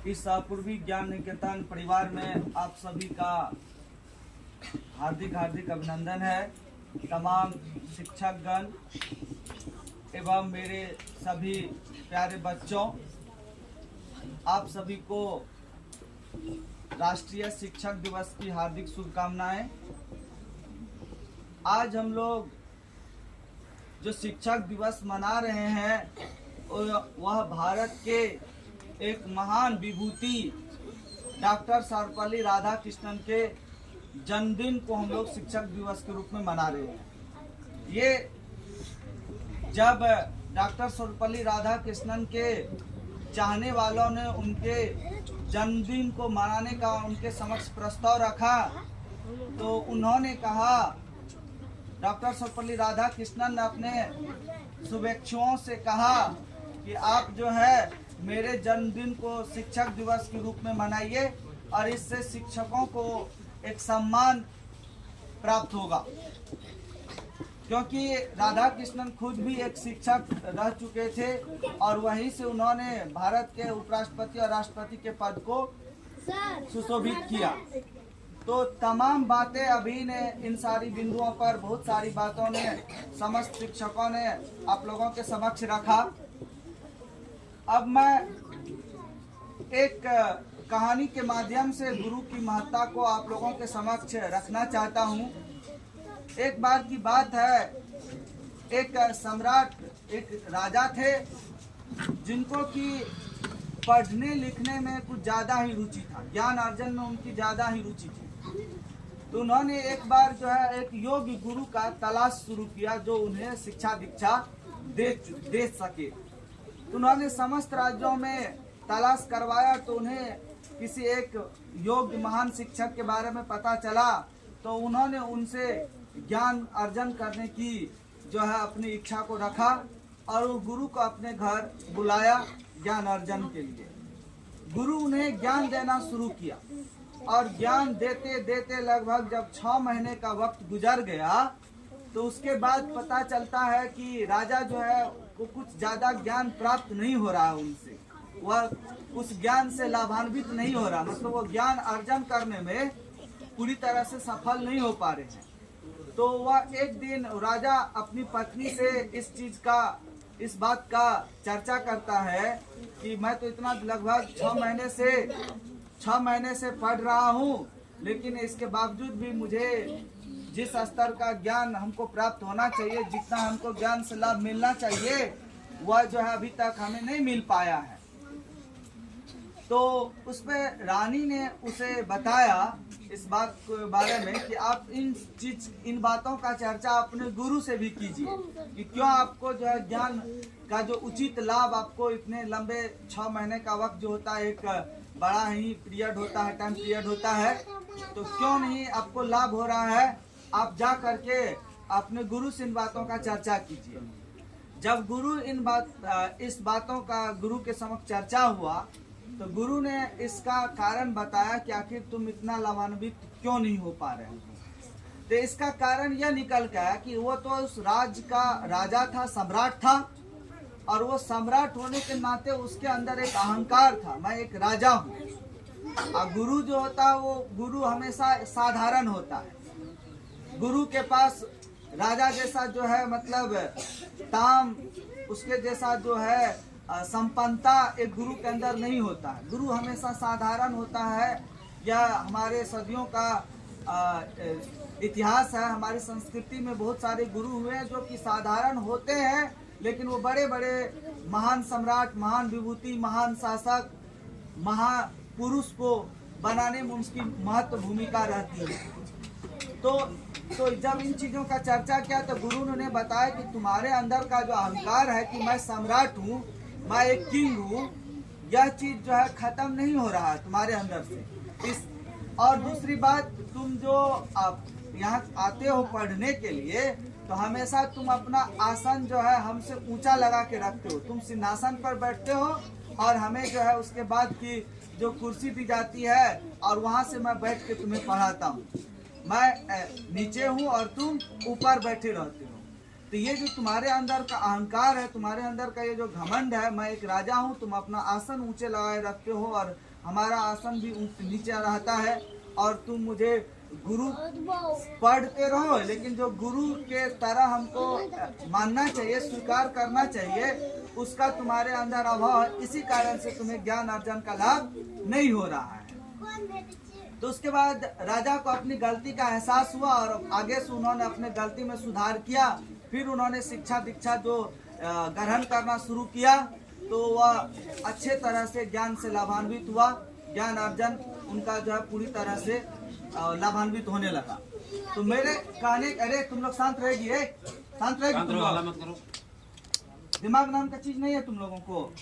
इस पूर्वी ज्ञान निकेतन परिवार में आप सभी का हार्दिक हार्दिक अभिनंदन है। तमाम शिक्षकगण एवं मेरे सभी प्यारे बच्चों, आप सभी को राष्ट्रीय शिक्षक दिवस की हार्दिक शुभकामनाएं। आज हम लोग जो शिक्षक दिवस मना रहे हैं वह भारत के एक महान विभूति डॉक्टर सर्वपल्ली राधाकृष्णन के जन्मदिन को हम लोग शिक्षक दिवस के रूप में मना रहे हैं। ये जब डॉक्टर सर्वपल्ली राधाकृष्णन के चाहने वालों ने उनके जन्मदिन को मनाने का उनके समक्ष प्रस्ताव रखा तो उन्होंने कहा, डॉक्टर सर्वपल्ली राधाकृष्णन ने अपने शुभेच्छुओं से कहा कि आप जो है मेरे जन्मदिन को शिक्षक दिवस के रूप में मनाइए और इससे शिक्षकों को एक सम्मान प्राप्त होगा, क्योंकि राधाकृष्णन खुद भी एक शिक्षक रह चुके थे और वहीं से उन्होंने भारत के उपराष्ट्रपति और राष्ट्रपति के पद को सुशोभित किया। तो तमाम बातें अभी ने इन सारी बिंदुओं पर बहुत सारी बातों ने समस्त शिक्षकों ने आप लोगों के समक्ष रखा। अब मैं एक कहानी के माध्यम से गुरु की महत्ता को आप लोगों के समक्ष रखना चाहता हूँ। एक बार की बात है, एक सम्राट, एक राजा थे जिनको कि पढ़ने लिखने में कुछ ज़्यादा ही रुचि था, ज्ञान अर्जन में उनकी ज़्यादा ही रुचि थी। तो उन्होंने एक बार जो है एक योग्य गुरु का तलाश शुरू किया जो उन्हें शिक्षा दीक्षा दे सके। तो उन्होंने समस्त राज्यों में तलाश करवाया तो उन्हें किसी एक योग्य महान शिक्षक के बारे में पता चला। तो उन्होंने उनसे ज्ञान अर्जन करने की जो है अपनी इच्छा को रखा और वो गुरु को अपने घर बुलाया ज्ञान अर्जन के लिए। गुरु उन्हें ज्ञान देना शुरू किया और ज्ञान देते देते लगभग जब 6 महीने का वक्त गुजर गया तो उसके बाद पता चलता है कि राजा जो है वो कुछ ज़्यादा ज्ञान प्राप्त नहीं हो रहा है उनसे, वह उस ज्ञान से लाभान्वित नहीं हो रहा, मतलब वो ज्ञान अर्जन करने में पूरी तरह से सफल नहीं हो पा रहे हैं। तो वह एक दिन राजा अपनी पत्नी से इस बात का चर्चा करता है कि मैं तो इतना लगभग 6 महीने से पढ़ रहा हूँ, लेकिन इसके बावजूद भी मुझे जिस स्तर का ज्ञान हमको प्राप्त होना चाहिए, जितना हमको ज्ञान से लाभ मिलना चाहिए, वह जो है अभी तक हमें नहीं मिल पाया है। तो उसमें रानी ने उसे बताया इस बात के बारे में कि आप इन बातों का चर्चा अपने गुरु से भी कीजिए कि क्यों आपको जो है ज्ञान का जो उचित लाभ आपको इतने लंबे 6 महीने का वक्त जो होता है, एक बड़ा ही पीरियड होता है, टाइम पीरियड होता है, तो क्यों नहीं आपको लाभ हो रहा है, आप जा करके अपने गुरु से इन बातों का चर्चा कीजिए। जब गुरु इस बातों का गुरु के समक्ष चर्चा हुआ तो गुरु ने इसका कारण बताया कि आखिर तुम इतना लाभान्वित क्यों नहीं हो पा रहे हो। तो इसका कारण यह निकल गया कि वो तो उस राज्य का राजा था, सम्राट था, और वो सम्राट होने के नाते उसके अंदर एक अहंकार था, मैं एक राजा हूँ। और गुरु जो होता है वो गुरु हमेशा साधारण होता है। गुरु के पास राजा जैसा जो है मतलब ताम, उसके जैसा जो है संपन्नता एक गुरु के अंदर नहीं होता है। गुरु हमेशा साधारण होता है। यह हमारे सदियों का इतिहास है। हमारी संस्कृति में बहुत सारे गुरु हुए हैं जो कि साधारण होते हैं, लेकिन वो बड़े बड़े महान सम्राट, महान विभूति, महान शासक, महापुरुष को बनाने में उसकी महत्व भूमिका रहती है। तो जब इन चीज़ों का चर्चा किया तो गुरु ने बताया कि तुम्हारे अंदर का जो अहंकार है कि मैं सम्राट हूँ, मैं एक किंग हूँ, यह चीज़ जो है खत्म नहीं हो रहा है तुम्हारे अंदर से। और दूसरी बात, तुम जो आप यहाँ आते हो पढ़ने के लिए तो हमेशा तुम अपना आसन जो है हमसे ऊंचा लगा के रखते हो। तुम सिंहासन पर बैठते हो और हमें जो है उसके बाद की जो कुर्सी दी जाती है और वहाँ से मैं बैठ के तुम्हें पढ़ाता हूँ। मैं नीचे हूँ और तुम ऊपर बैठे रहते हो। तो ये जो तुम्हारे अंदर का अहंकार है, तुम्हारे अंदर का ये जो घमंड है, मैं एक राजा हूँ, तुम अपना आसन ऊंचे लगाए रखते हो और हमारा आसन भी नीचे रहता है, और तुम मुझे गुरु पढ़ते रहो, लेकिन जो गुरु के तरह हमको मानना चाहिए, स्वीकार करना चाहिए, उसका तुम्हारे अंदर अभाव है। इसी कारण से तुम्हें ज्ञान अर्जन का लाभ नहीं हो रहा है। तो उसके बाद राजा को अपनी गलती का एहसास हुआ और आगे से उन्होंने अपने गलती में सुधार किया। फिर उन्होंने शिक्षा दीक्षा जो ग्रहण करना शुरू किया, तो वह अच्छे तरह से ज्ञान से लाभान्वित हुआ। ज्ञान अर्जन उनका जो है पूरी तरह से लाभान्वित होने लगा। तो मेरे कहने, अरे तुम लोग शांत रहेगी, शांत रहेगी, दिमाग नाम का चीज नहीं है तुम लोगों को।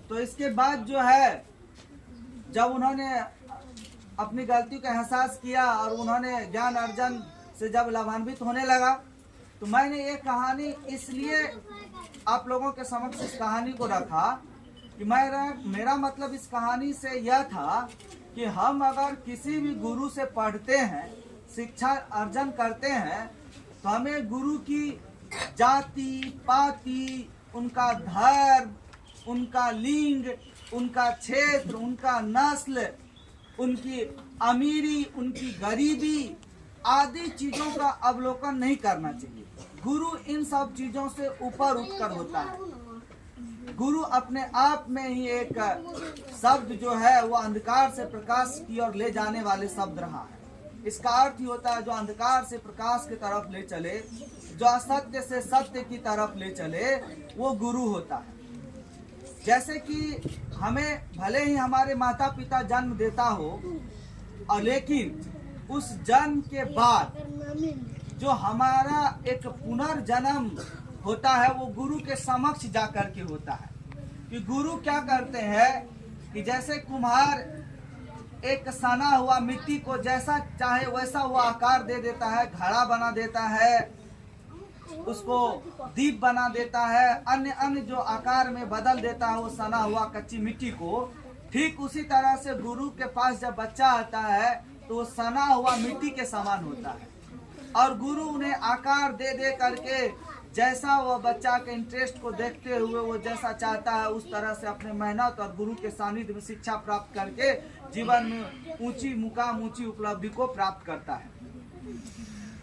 तो इसके बाद जो है, जब उन्होंने अपनी गलती का एहसास किया और उन्होंने ज्ञान अर्जन से जब लाभान्वित होने लगा, तो मैंने ये कहानी इसलिए आप लोगों के समक्ष इस कहानी को रखा कि मेरा मतलब इस कहानी से यह था कि हम अगर किसी भी गुरु से पढ़ते हैं, शिक्षा अर्जन करते हैं, तो हमें गुरु की जाति पाति, उनका धर्म, उनका लिंग, उनका क्षेत्र, उनका नस्ल, उनकी अमीरी, उनकी गरीबी आदि चीजों का अवलोकन नहीं करना चाहिए। गुरु इन सब चीजों से ऊपर उठकर होता है। गुरु अपने आप में ही एक शब्द जो है वो अंधकार से प्रकाश की ओर ले जाने वाले शब्द रहा है। इसका अर्थ ही होता है जो अंधकार से प्रकाश की तरफ ले चले, जो असत्य से सत्य की तरफ ले चले, वो गुरु होता है। जैसे कि हमें भले ही हमारे माता पिता जन्म देता हो, और लेकिन उस जन्म के बाद जो हमारा एक पुनर्जन्म होता है वो गुरु के समक्ष जाकर के होता है। कि गुरु क्या करते हैं कि जैसे कुम्हार एक सना हुआ मिट्टी को जैसा चाहे वैसा वो आकार दे देता है, घड़ा बना देता है, उसको दीप बना देता है, अन्य अन्य जो आकार में बदल देता है वो सना हुआ कच्ची मिट्टी को, ठीक उसी तरह से गुरु के पास जब बच्चा आता है तो वो सना हुआ मिट्टी के समान होता है। और गुरु उन्हें आकार दे दे करके जैसा वह बच्चा के इंटरेस्ट को देखते हुए वो जैसा चाहता है उस तरह से अपने मेहनत और गुरु के सानिध्य में शिक्षा प्राप्त करके जीवन में ऊंची मुकाम, ऊंची उपलब्धि को प्राप्त करता है।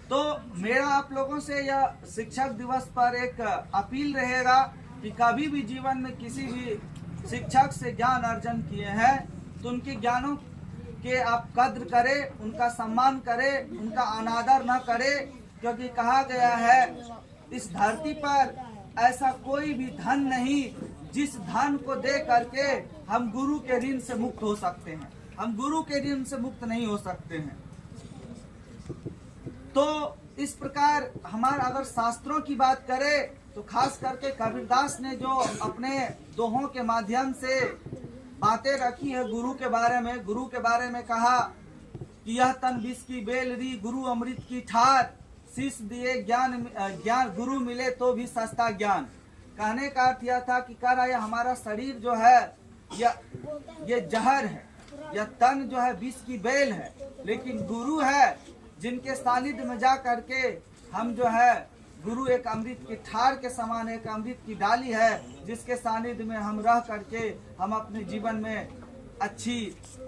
तो मेरा आप लोगों से यह शिक्षक दिवस पर एक अपील रहेगा कि कभी भी जीवन में किसी भी शिक्षक से ज्ञान अर्जन किए हैं तो उनके ज्ञानों के आप कद्र करें, उनका सम्मान करें, उनका अनादर न करें, क्योंकि कहा गया है इस धरती पर ऐसा कोई भी धन नहीं जिस धन को दे करके हम गुरु के ऋण से मुक्त हो सकते हैं। हम गुरु के ऋण से मुक्त नहीं हो सकते हैं। तो इस प्रकार हमारा अगर शास्त्रों की बात करें तो खास करके कबीरदास ने जो अपने दोहों के माध्यम से बातें रखी है गुरु के बारे में, गुरु के बारे में कहा कि यह तन विष की बेल री, गुरु अमृत की ठार, शीश दिए ज्ञान गुरु मिले तो भी सस्ता ज्ञान। कहने का अर्थ यह था कि कह रहा है हमारा शरीर जो है ये जहर है, यह तन जो है विष की बेल है, लेकिन गुरु है जिनके सानिध्य में जा करके हम जो है, गुरु एक अमृत की ठार के समान, एक अमृत की डाली है जिसके सानिध्य में हम रह करके हम अपने जीवन में अच्छी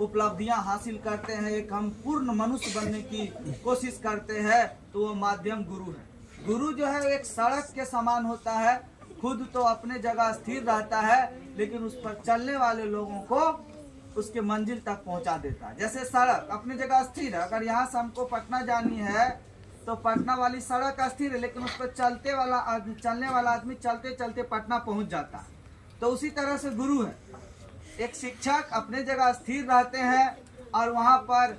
उपलब्धियां हासिल करते हैं, एक हम पूर्ण मनुष्य बनने की कोशिश करते हैं। तो वो माध्यम गुरु है। गुरु जो है एक सड़क के समान होता है, खुद तो अपने जगह स्थिर रहता है लेकिन उस पर चलने वाले लोगों को उसके मंजिल तक पहुंचा देता है। जैसे सड़क अपनी जगह स्थिर है, अगर यहाँ से हमको पटना जानी है तो पटना वाली सड़क स्थिर है, लेकिन उस पर चलने वाला आदमी चलते चलते पटना पहुंच जाता है। तो उसी तरह से गुरु है, एक शिक्षक अपने जगह स्थिर रहते हैं और वहाँ पर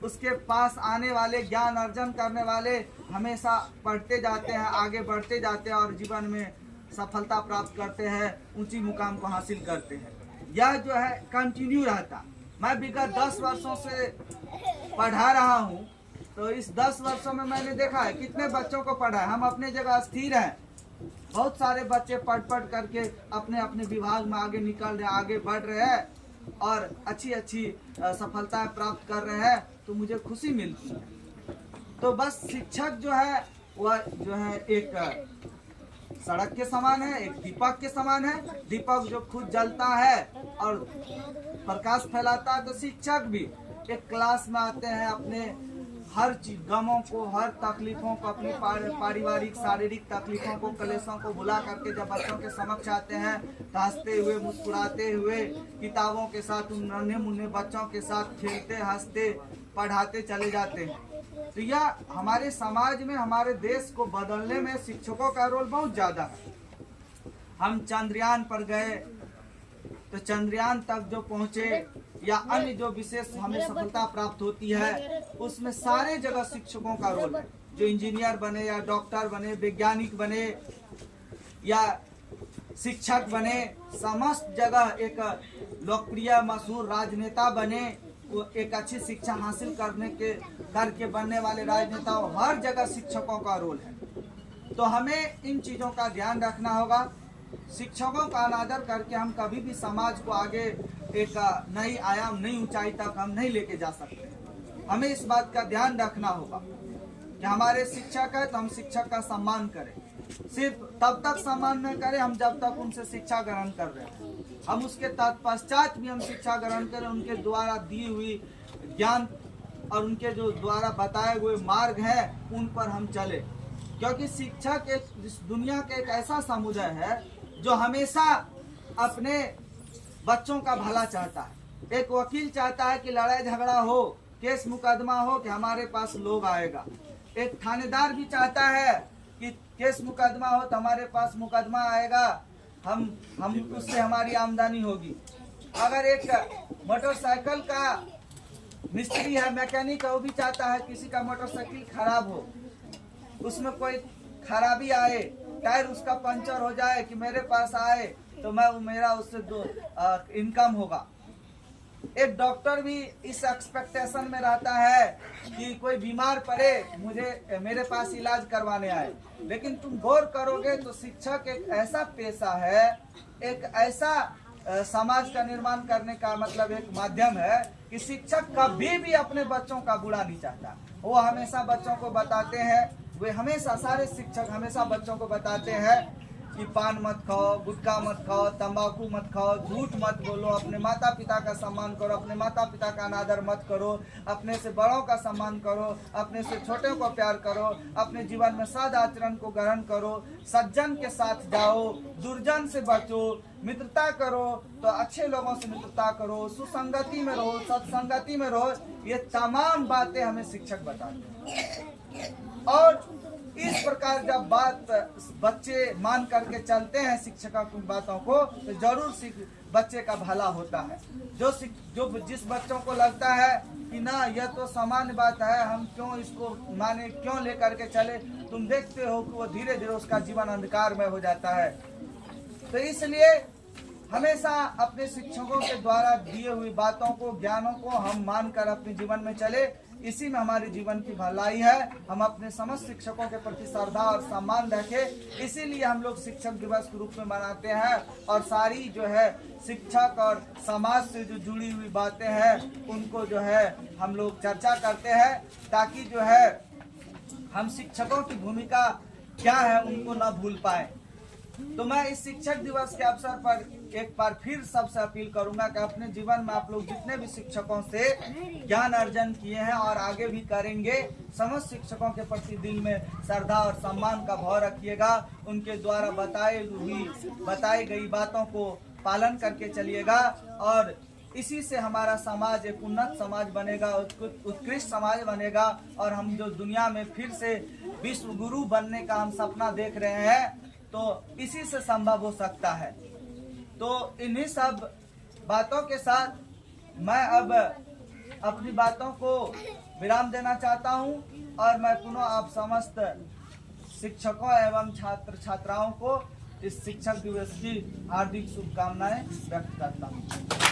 उसके पास आने वाले, ज्ञान अर्जन करने वाले हमेशा पढ़ते जाते हैं, आगे बढ़ते जाते हैं और जीवन में सफलता प्राप्त करते हैं, ऊंची मुकाम को हासिल करते हैं। यह जो है कंटिन्यू रहता। मैं विगत 10 वर्षों से पढ़ा रहा हूँ, तो इस 10 वर्षों में मैंने देखा है कितने बच्चों को पढ़ा है। हम अपने जगह स्थिर हैं, बहुत सारे बच्चे पढ़ करके अपने अपने विभाग में आगे निकल रहे हैं, आगे बढ़ रहे हैं और अच्छी सफलताएं प्राप्त कर रहे हैं, तो मुझे खुशी मिलती है। तो बस शिक्षक जो है वह जो है एक सड़क के समान है, एक दीपक के समान है। दीपक जो खुद जलता है और प्रकाश फैलाता है, तो शिक्षक भी एक क्लास में आते हैं, अपने हर चीज, गमों को, हर तकलीफों को, अपनी पारिवारिक शारीरिक तकलीफों को, कलेशों को भुला करके जब बच्चों के समक्ष आते हैं, हंसते हुए मुस्कुराते हुए किताबों के साथ उन नन्हे मुन्ने बच्चों के साथ खेलते हंसते पढ़ाते चले जाते हैं। तो यह हमारे समाज में, हमारे देश को बदलने में शिक्षकों का रोल बहुत ज्यादा है। हम चंद्रयान पर गए तो चंद्रयान तक जो पहुंचे या अन्य जो विशेष हमें सफलता प्राप्त होती है, उसमें सारे जगह शिक्षकों का रोल है। जो इंजीनियर बने या डॉक्टर बने, वैज्ञानिक बने या शिक्षक बने, समस्त जगह एक लोकप्रिय मशहूर राजनेता बने, वो एक अच्छी शिक्षा हासिल करके बनने वाले राजनेताओं, हर जगह शिक्षकों का रोल है। तो हमें इन चीजों का ध्यान रखना होगा। शिक्षकों का अनादर करके हम कभी भी समाज को आगे एक नई आयाम, नई ऊंचाई तक हम नहीं लेके जा सकते। हमें इस बात का ध्यान रखना होगा कि हमारे शिक्षक है तो हम शिक्षक का सम्मान करें। सिर्फ तब तक सम्मान न करें हम जब तक उनसे शिक्षा ग्रहण कर रहे हैं। हम उसके तत्पश्चात भी हम शिक्षा ग्रहण करें, उनके द्वारा दी हुई ज्ञान और उनके जो द्वारा बताए हुए मार्ग है उन पर हम चले। क्योंकि शिक्षक एक दुनिया का एक ऐसा समुदाय है जो हमेशा अपने बच्चों का भला चाहता है। एक वकील चाहता है कि लड़ाई झगड़ा हो, केस मुकदमा हो कि हमारे पास लोग आएगा। एक थानेदार भी चाहता है कि केस मुकदमा हो तो हमारे पास मुकदमा आएगा, हम उससे हमारी आमदनी होगी। अगर एक मोटरसाइकिल का मिस्त्री है, मैकेनिक है, वो भी चाहता है किसी का मोटरसाइकिल खराब हो, उसमें कोई खराबी आए, टायर उसका पंचर हो जाए कि मेरे पास आए तो मेरा उससे इनकम होगा। एक डॉक्टर भी इस एक्सपेक्टेशन में रहता है कि कोई बीमार पड़े मेरे पास इलाज करवाने आए। लेकिन तुम गौर करोगे तो शिक्षक एक ऐसा पेशा है, एक ऐसा समाज का निर्माण करने का मतलब एक माध्यम है कि शिक्षक कभी भी अपने बच्चों का बुरा नहीं चाहता। वो हमेशा बच्चों को बताते हैं, वे हमेशा, सारे शिक्षक हमेशा बच्चों को बताते हैं कि पान मत खाओ, गुटखा मत खाओ, तंबाकू मत खाओ, झूठ मत बोलो, अपने माता पिता का सम्मान करो, अपने माता पिता का अनादर मत करो, अपने से बड़ों का सम्मान करो, अपने से छोटे को प्यार करो, अपने जीवन में सद आचरण को ग्रहण करो, सज्जन के साथ जाओ, दुर्जन से बचो, मित्रता करो तो अच्छे लोगों से मित्रता करो, सुसंगति में रहो, सत्संगति में रहो। ये तमाम बातें हमें शिक्षक बताते हैं। और इस प्रकार जब बात बच्चे मान करके चलते हैं शिक्षकों की बातों को, तो जरूर बच्चे का भला होता है। जिस बच्चों को लगता है कि ना यह तो सामान्य बात है, हम क्यों इसको माने, क्यों लेकर के चले, तुम देखते हो कि वो धीरे धीरे उसका जीवन अंधकार में हो जाता है। तो इसलिए हमेशा अपने शिक्षकों के द्वारा दिए हुई बातों को, ज्ञानों को हम मानकर अपने जीवन में चले। इसी में हमारे जीवन की भलाई है। हम अपने समस्त शिक्षकों के प्रति श्रद्धा और सम्मान रखें। इसीलिए हम लोग शिक्षक दिवस के रूप में मनाते हैं और सारी जो है शिक्षक और समाज से जो जुड़ी हुई बातें हैं उनको जो है हम लोग चर्चा करते हैं, ताकि जो है हम शिक्षकों की भूमिका क्या है उनको ना भूल पाए। तो मैं इस शिक्षक दिवस के अवसर पर एक बार फिर सबसे अपील करूंगा कि अपने जीवन में आप लोग जितने भी शिक्षकों से ज्ञान अर्जन किए हैं और आगे भी करेंगे, समस्त शिक्षकों के प्रति दिल में श्रद्धा और सम्मान का भाव रखिएगा। उनके द्वारा बताई गई बातों को पालन करके चलिएगा और इसी से हमारा समाज एक उन्नत समाज बनेगा, उत्कृष्ट समाज बनेगा और हम जो दुनिया में फिर से विश्व गुरु बनने का हम सपना देख रहे हैं तो इसी से संभव हो सकता है। तो इन्हीं सब बातों के साथ मैं अब अपनी बातों को विराम देना चाहता हूं और मैं पुनः आप समस्त शिक्षकों एवं छात्र छात्राओं को इस शिक्षक दिवस की हार्दिक शुभकामनाएं व्यक्त करता हूं।